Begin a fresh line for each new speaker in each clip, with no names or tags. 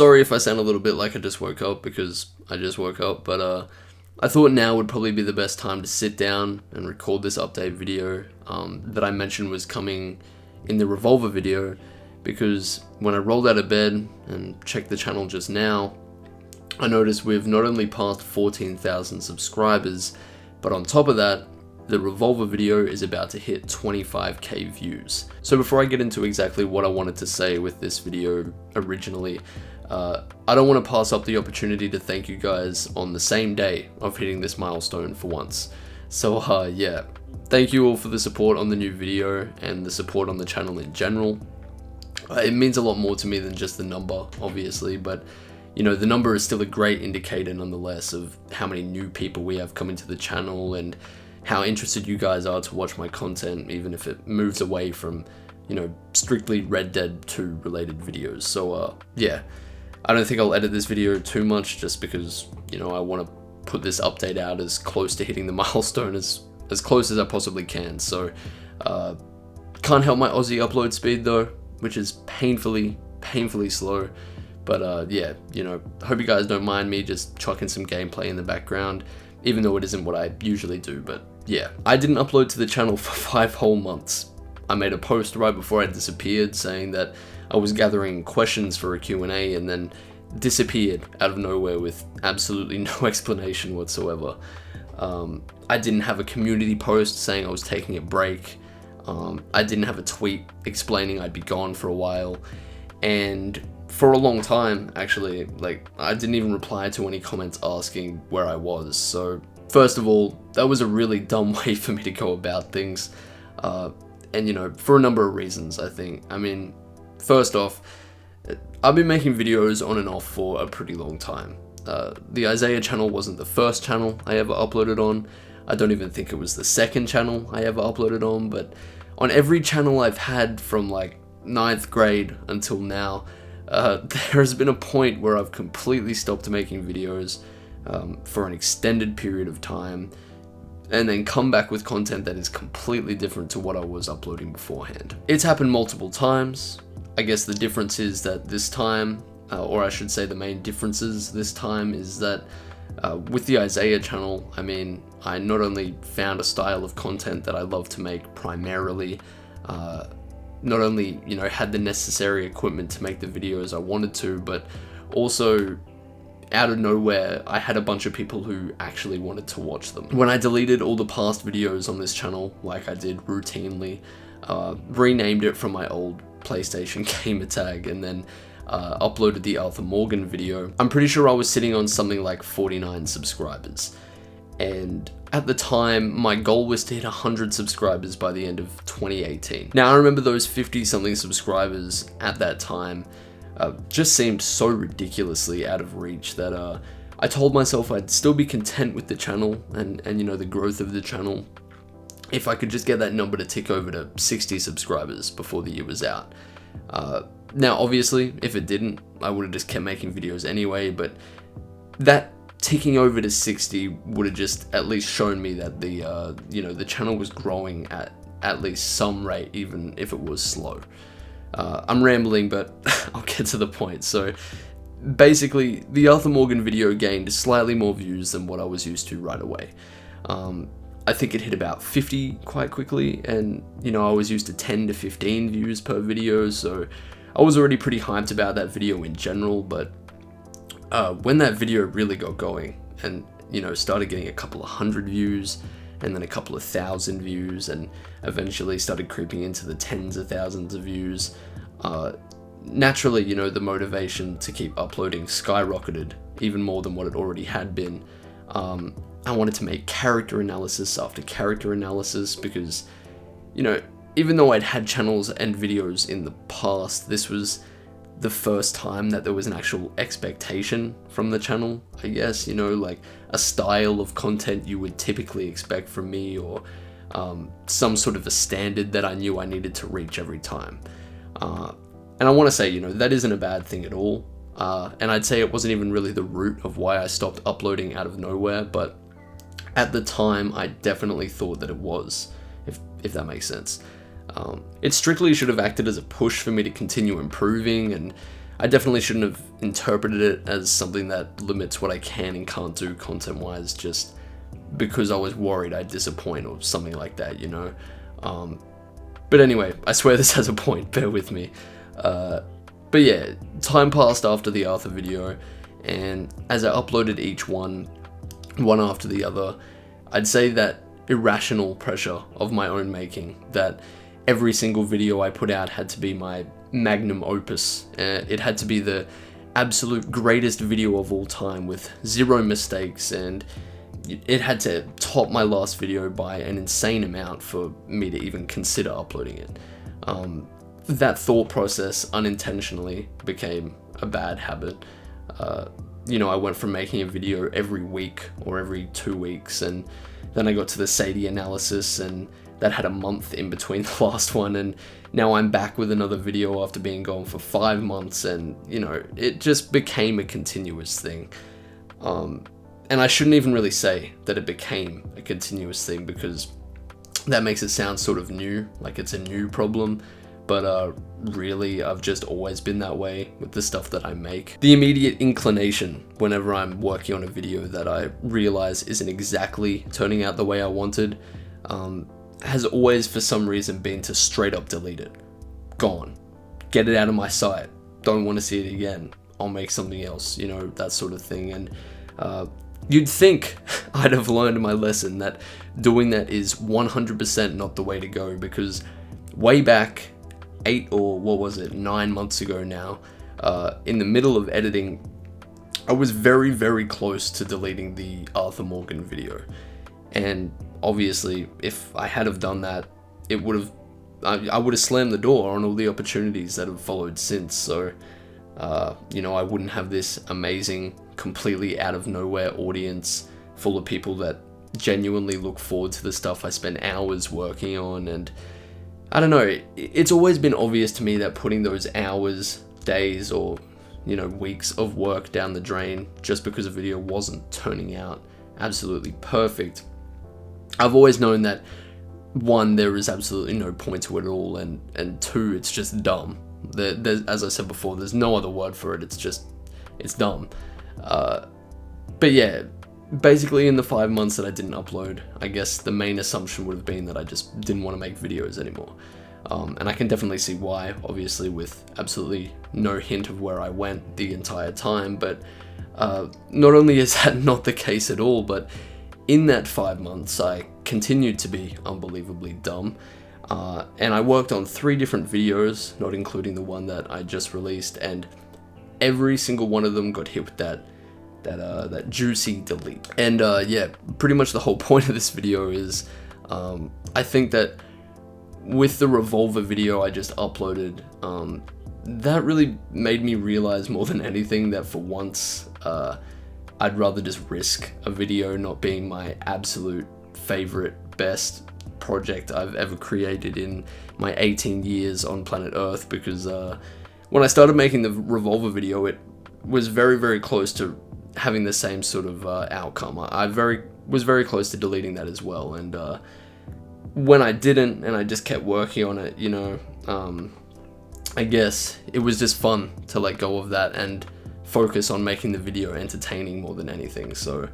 Sorry if I sound a little bit like I just woke up, because I just woke up, but I thought now would probably be the best time to sit down and record this update video that I mentioned was coming in the Revolver video, because when I rolled out of bed and checked the channel just now, I noticed we've not only passed 14,000 subscribers, but on top of that, the Revolver video is about to hit 25k views. So before I get into exactly what I wanted to say with this video originally, I don't want to pass up the opportunity to thank you guys on the same day of hitting this milestone for once. So yeah, thank you all for the support on the new video and the support on the channel in general. It means a lot more to me than just the number, obviously, but you know, the number is still a great indicator nonetheless of how many new people we have coming to the channel and how interested you guys are to watch my content, even if it moves away from, you know, strictly Red Dead 2 related videos. So yeah, I don't think I'll edit this video too much, just because, you know, I want to put this update out as close to hitting the milestone as close as I possibly can. So can't help my Aussie upload speed though, which is painfully slow. But yeah, you know, hope you guys don't mind me just chucking some gameplay in the background, even though it isn't what I usually do. But yeah, I didn't upload to the channel for 5 whole months. I made a post right before I disappeared saying that I was gathering questions for a Q&A, and then disappeared out of nowhere with absolutely no explanation whatsoever. I didn't have a community post saying I was taking a break. I didn't have a tweet explaining I'd be gone for a while, and for a long time, actually, like, I didn't even reply to any comments asking where I was. So first of all, that was a really dumb way for me to go about things, and you know, for a number of reasons, I think. I mean, first off, I've been making videos on and off for a pretty long time. The Eyezayar channel wasn't the first channel I ever uploaded on. I don't even think it was the second channel I ever uploaded on, but on every channel I've had from like 9th grade until now, there has been a point where I've completely stopped making videos for an extended period of time, and then come back with content that is completely different to what I was uploading beforehand. It's happened multiple times. I guess the difference is that this time, or I should say the main differences this time, is that with the Eyezayar channel, I mean, I not only found a style of content that I love to make primarily, not only, you know, had the necessary equipment to make the videos I wanted to, but also out of nowhere, I had a bunch of people who actually wanted to watch them. When I deleted all the past videos on this channel, like I did routinely, renamed it from my old PlayStation gamer tag, and then uploaded the Arthur Morgan video, I'm pretty sure I was sitting on something like 49 subscribers. And at the time, my goal was to hit 100 subscribers by the end of 2018. Now, I remember those 50-something subscribers at that time just seemed so ridiculously out of reach that I told myself I'd still be content with the channel and you know, the growth of the channel if I could just get that number to tick over to 60 subscribers before the year was out. Now, obviously, if it didn't, I would have just kept making videos anyway, but that ticking over to 60 would have just at least shown me that the you know, the channel was growing at least some rate, even if it was slow. I'm rambling, but I'll get to the point. So basically, the Arthur Morgan video gained slightly more views than what I was used to right away. I think it hit about 50 quite quickly, and you know, I was used to 10 to 15 views per video, so I was already pretty hyped about that video in general. But when that video really got going and, you know, started getting a couple of 100 views and then a couple of 1,000 views and eventually started creeping into the tens of thousands of views, naturally, you know, the motivation to keep uploading skyrocketed even more than what it already had been. I wanted to make character analysis after character analysis because, you know, even though I'd had channels and videos in the past, this was the first time that there was an actual expectation from the channel, I guess, you know, like a style of content you would typically expect from me, or some sort of a standard that I knew I needed to reach every time. And I want to say, you know, that isn't a bad thing at all. And I'd say it wasn't even really the root of why I stopped uploading out of nowhere, but at the time I definitely thought that it was, if that makes sense. It strictly should have acted as a push for me to continue improving, and I definitely shouldn't have interpreted it as something that limits what I can and can't do content-wise, just because I was worried I'd disappoint or something like that, you know. But anyway, I swear this has a point, bear with me. But yeah, time passed after the Arthur video, and as I uploaded each one after the other, I'd say that irrational pressure of my own making, that every single video I put out had to be my magnum opus. It had to be the absolute greatest video of all time with 0 mistakes, and it had to top my last video by an insane amount for me to even consider uploading it. That thought process unintentionally became a bad habit. You know, I went from making a video every week or every 2 weeks, and then I got to the Sadie analysis, and that had a month in between the last one, and now I'm back with another video after being gone for 5 months, and you know, it just became a continuous thing. And I shouldn't even really say that it became a continuous thing, because that makes it sound sort of new, like it's a new problem. But really, I've just always been that way with the stuff that I make. The immediate inclination whenever I'm working on a video that I realize isn't exactly turning out the way I wanted, has always for some reason been to straight up delete it. Gone. Get it out of my sight. Don't want to see it again. I'll make something else, you know, that sort of thing. And you'd think I'd have learned my lesson that doing that is 100% not the way to go, because way back 9 months ago now, in the middle of editing, I was very, very close to deleting the Arthur Morgan video. And obviously, if I had have done that, it would have, I would have slammed the door on all the opportunities that have followed since. So, you know, I wouldn't have this amazing, completely out of nowhere audience full of people that genuinely look forward to the stuff I spend hours working on. And I don't know, it's always been obvious to me that putting those hours, days, or, you know, weeks of work down the drain just because a video wasn't turning out absolutely perfect, I've always known that, one, there is absolutely no point to it at all, and two, it's just dumb. As I said before, there's no other word for it, it's dumb. But yeah, basically in the 5 months that I didn't upload, I guess the main assumption would have been that I just didn't want to make videos anymore. And I can definitely see why, obviously with absolutely no hint of where I went the entire time, but not only is that not the case at all, but in that 5 months I continued to be unbelievably dumb. And I worked on 3 different videos, not including the one that I just released, and every single one of them got hit with that juicy delete. And yeah, pretty much the whole point of this video is, I think that with the Revolver video I just uploaded, that really made me realize more than anything that for once, I'd rather just risk a video not being my absolute favorite, best project I've ever created in my 18 years on planet Earth, because when I started making the Revolver video, it was very, very close to having the same sort of outcome. I was very close to deleting that as well, and when I didn't, and I just kept working on it, you know, I guess it was just fun to let go of that and focus on making the video entertaining more than anything. So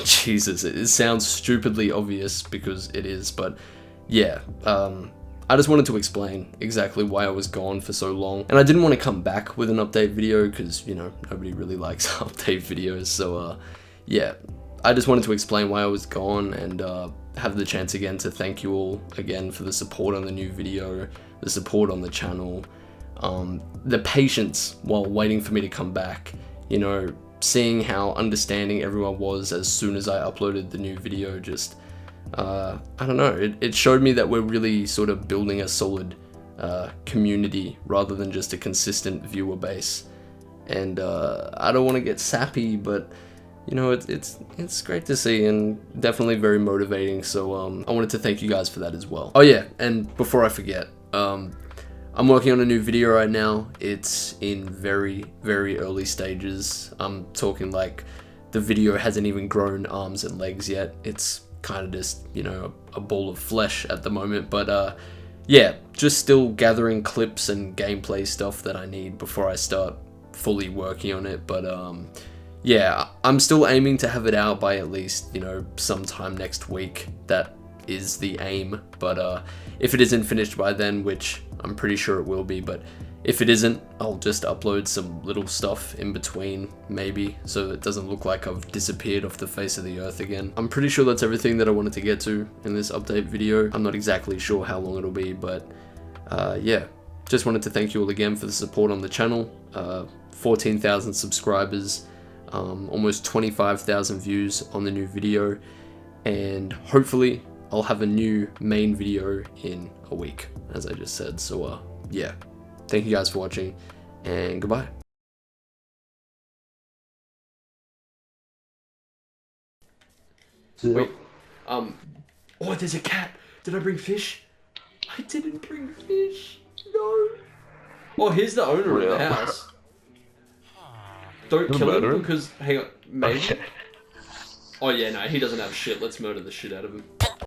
Jesus, it sounds stupidly obvious because it is, but yeah, I just wanted to explain exactly why I was gone for so long, and I didn't want to come back with an update video because, you know, nobody really likes update videos. So yeah, I just wanted to explain why I was gone, and have the chance again to thank you all again for the support on the new video, the support on the channel, the patience while waiting for me to come back, you know, seeing how understanding everyone was as soon as I uploaded the new video. Just I don't know, it showed me that we're really sort of building a solid community rather than just a consistent viewer base. And I don't want to get sappy, but you know, it's great to see and definitely very motivating. So I wanted to thank you guys for that as well. Oh yeah, and before I forget, I'm working on a new video right now. It's in very, very early stages. I'm talking like the video hasn't even grown arms and legs yet. It's kind of just, you know, a ball of flesh at the moment, but yeah, just still gathering clips and gameplay stuff that I need before I start fully working on it. But yeah, I'm still aiming to have it out by at least, you know, sometime next week. That is the aim. But if it isn't finished by then, which I'm pretty sure it will be, but if it isn't, I'll just upload some little stuff in between, maybe, so it doesn't look like I've disappeared off the face of the earth again. I'm pretty sure that's everything that I wanted to get to in this update video. I'm not exactly sure how long it'll be, but yeah, just wanted to thank you all again for the support on the channel. 14,000 subscribers, almost 25,000 views on the new video, and hopefully I'll have a new main video in a week, as I just said. So yeah. Thank you guys for watching, and goodbye. Wait, oh, there's a cat. Did I bring fish? I didn't bring fish. No. Oh, here's the owner of the house. Don't kill him because, hang on, maybe. Okay. Oh yeah, no, he doesn't have shit. Let's murder the shit out of him.